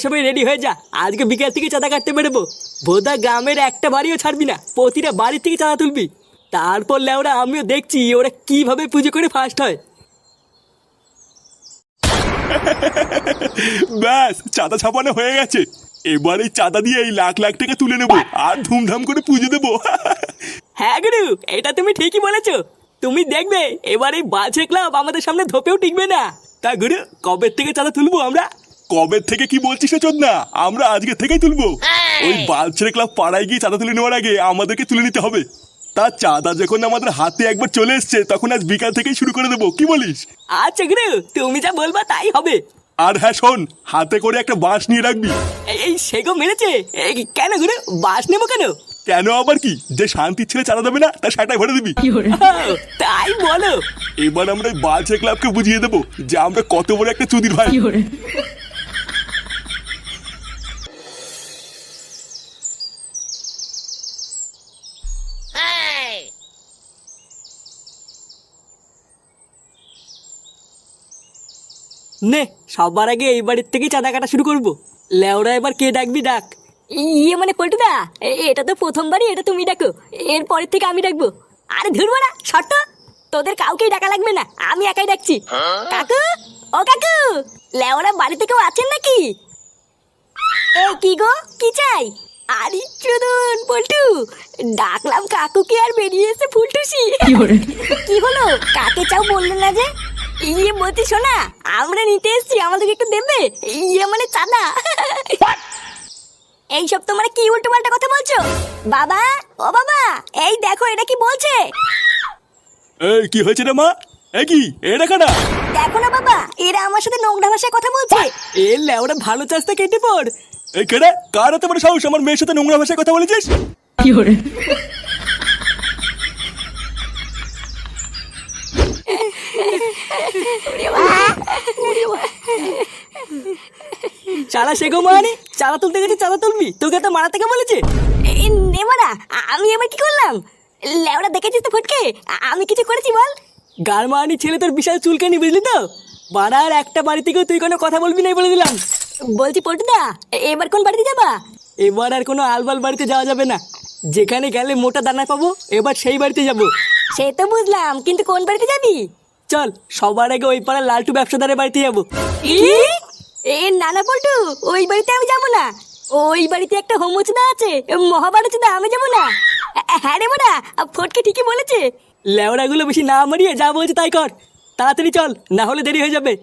সবাই রেডি হয়ে যা, আজকে বিকেল থেকে চাঁদা কাটতে বেরোবো। ভোদা গ্রামের একটা বাড়িও ছাড়বি না, প্রতিটা বাড়ি থেকে চাঁদা তুলবি। তারপর লেওরা আমিও দেখছি ওরা কিভাবে পুজো করে ফার্স্ট হয়। ব্যাস, চাঁদা ছাপানো হয়ে গেছে। এবার এই চাঁদা দিয়ে এই লাখ লাখ টাকা তুলে নেবো আর ধুমধাম করে পুজো দেবো। হ্যাঁ গুরু, এটা তুমি ঠিকই বলেছো। তুমি দেখবে এবার এই বাজে ক্লাব আমাদের সামনে ধোপেও টিকবে না। তা গুরু, কবে থেকে চাঁদা তুলবো আমরা? কবে থেকে কি বলছিস চোদ না, আমরা আজকে থেকেই তুলবো। ওই বালছেড়ে ক্লাব পাড়ায় গিয়ে চাঁদা তুলে নেওয়ার আগে আমাদেরকে তুলে নিতে হবে। তা চাঁদা যখন আমাদের হাতে একবার চলে এসছে তখন আজ বিকাল থেকেই শুরু করে দেবো, কি বলিস? আচ্ছা গুরু, তুমি যা বলবা তাই হবে। আর হ্যাঁ শোন, হাতে করে একটা বাঁশ নিয়ে রাখবি। এই সেগো মেরেছে। কেন গুরু, বাস নেবো কেন? কেন আবার কি, যে শান্তির ছেলে চাঁদা দেবে না তার সেটাই ভরে দিবি। ও, তাই বলো। এবার আমরা এই বালছেড়ে ক্লাবকে বুঝিয়ে দেবো যে আমরা কত বড় একটা চুদির ভাই। নে, সবার আগে এই বাড়ির থেকেই চাঁদা কাটা শুরু করবো। লেওরা এবার কে ডাকবি ডাক। ইয়ে মানে পল্টুদা, এটা তো প্রথমবারই, এটা তুমি ডাকো, এরপরের থেকে আমি ডাকবো। আরে ধরবো না, শর্ত তোদের কাউকেই ডাকা লাগবে না, আমি একাই ডাকছি। কাকু, ও কাকু, লেওরা বাড়িতে কেউ আছেন নাকি? এই কি গো, কি চাই? আরে চুদন পল্টু, ডাকলাম কাকুকে আর বেরিয়ে এসে ফুলটুসি। কি হলো, কাকে চাও বললেন না যে? ইয়ে বলছি শোনা, আমরা নিতে এসছি, আমাদেরকে একটু দেবে? ইয়ে মানে চাঁদা। এইসব তোমরা কি উল্টো পাল্টা কথা বলছো? বাবা, ও বাবা, এই দেখো এটা কি বলছে। এই কি হয়েছে রে মা? এ কি, এটা কাটা? দেখো না বাবা, এরা আমার সাথে নোংরা ভাষায় কথা বলছে। এ লেওরা ভালো চাষটা কেটে পড়। এই কেডা, কার এত বড় সাহস আমার মেয়ের সাথে নোংরা ভাষায় কথা বলেছিস? চালা সেগো মানে, চাঁদা তুলতে গেছে চাঁদা তুলবি, তোকে তো মারা থেকে বলেছে। নেমারা, আমি এবার কি করলাম? লেওরা দেখেছিস তো ফটকে, আমি কিছু করেছি বল? গারমানি ছেলে তোর বিশাল চুলকানি, বুঝলি তো? বাড়ার একটা বাড়ি থেকেও তুই কোনো কথা বলবি না বলে দিলাম। বলছি পল্টুদা, এবার কোন বাড়িতে যাবা? এবার আর কোনো আলবাল বাড়িতে যাওয়া যাবে না। যেখানে গেলে মোটা দানা পাবো, এবার সেই বাড়িতে যাব। সে তো বুঝলাম, কিন্তু কোন বাড়িতে যাবি? চল, সবার আগে ওই পাড়ার লালটু ব্যবসাদারের বাড়িতে যাবো। এ নানা পল্টু, ওই বাড়িতে আমি যাবো না। ওই বাড়িতে একটা হোমচুদা আছে, মহাভারতদা, আমি যাবো না। হ্যাঁ রে মোরা, ফটকে ঠিকই বলেছে। লেওড়াগুলো বেশি না মারিয়ে যা বলছে তাই কর। তাড়াতাড়ি চল, না হলে দেরি হয়ে যাবে।